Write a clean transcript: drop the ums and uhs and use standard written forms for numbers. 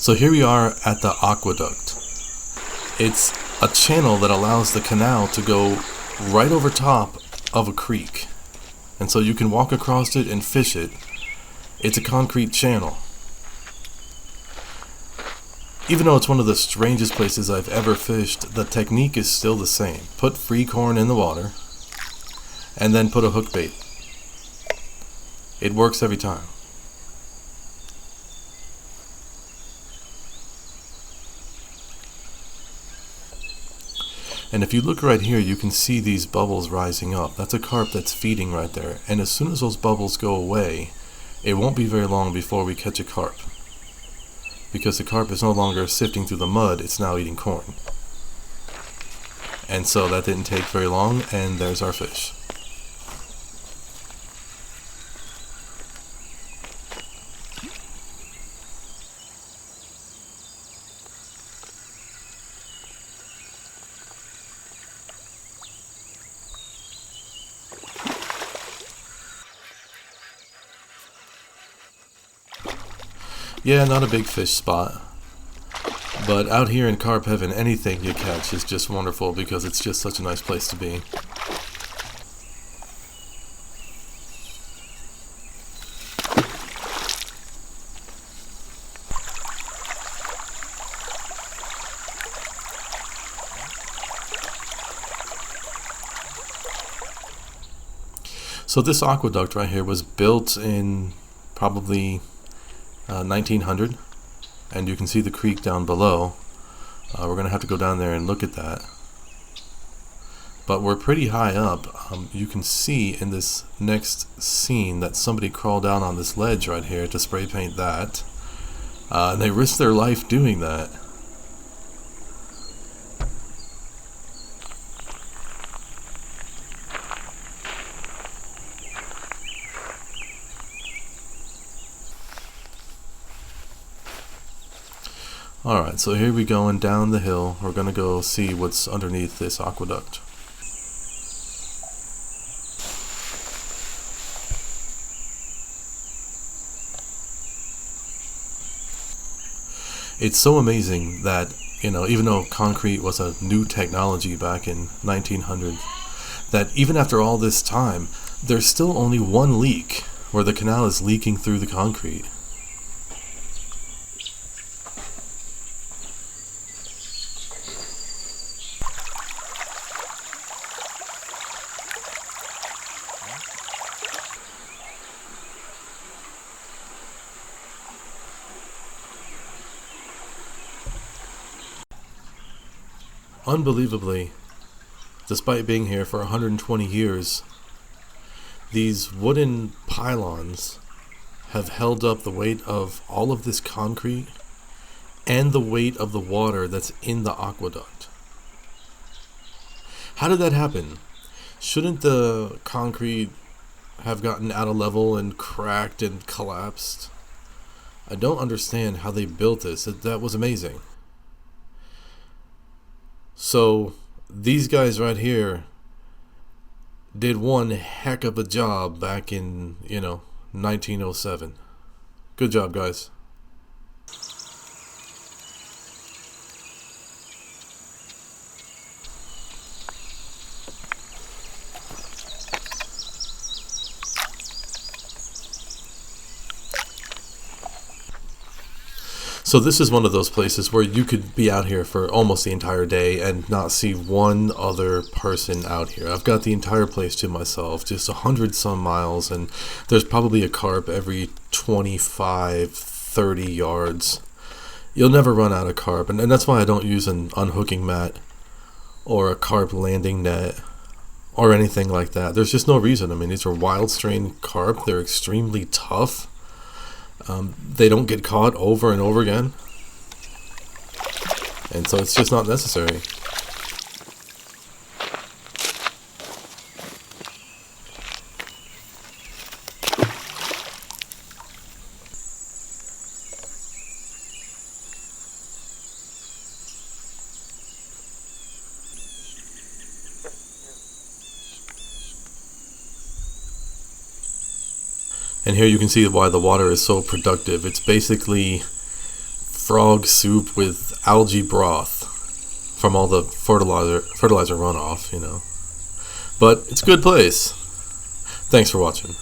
So here we are at the Aqueduct. It's a channel that allows the canal to go right over top of a creek. And so you can walk across it and fish it. It's a concrete channel. Even though it's one of the strangest places I've ever fished, the technique is still the same. Put free corn in the water, and then put a hook bait. It works every time. And if you look right here, you can see these bubbles rising up. That's a carp that's feeding right there. And as soon as those bubbles go away, it won't be very long before we catch a carp. Because the carp is no longer sifting through the mud, it's now eating corn. And so that didn't take very long, and there's our fish. Yeah, not a big fish spot, but out here in carp heaven, anything you catch is just wonderful because it's just such a nice place to be. So this aqueduct right here was built in probably 1900, and you can see the creek down below. We're gonna have to go down there and look at that, but we're pretty high up. You can see in this next scene that somebody crawled down on this ledge right here to spray paint that, and they risked their life doing that. Alright, so here we go, and down the hill. We're going to go see what's underneath this aqueduct. It's so amazing that, even though concrete was a new technology back in 1900, that even after all this time, there's still only one leak where the canal is leaking through the concrete. Unbelievably, despite being here for 120 years, these wooden pylons have held up the weight of all of this concrete and the weight of the water that's in the aqueduct. How did that happen? Shouldn't the concrete have gotten out of level and cracked and collapsed? I don't understand how they built this. That was amazing. So these guys right here did one heck of a job back in, 1907. Good job, guys. So this is one of those places where you could be out here for almost the entire day and not see one other person out here. I've got the entire place to myself, just 100 some miles, and there's probably a carp every 25, 30 yards. You'll never run out of carp, and that's why I don't use an unhooking mat or a carp landing net or anything like that. There's just no reason. I mean, these are wild strain carp. They're extremely tough. They don't get caught over and over again, and so it's just not necessary. And here you can see why the water is so productive. It's basically frog soup with algae broth from all the fertilizer runoff, But it's a good place. Thanks for watching.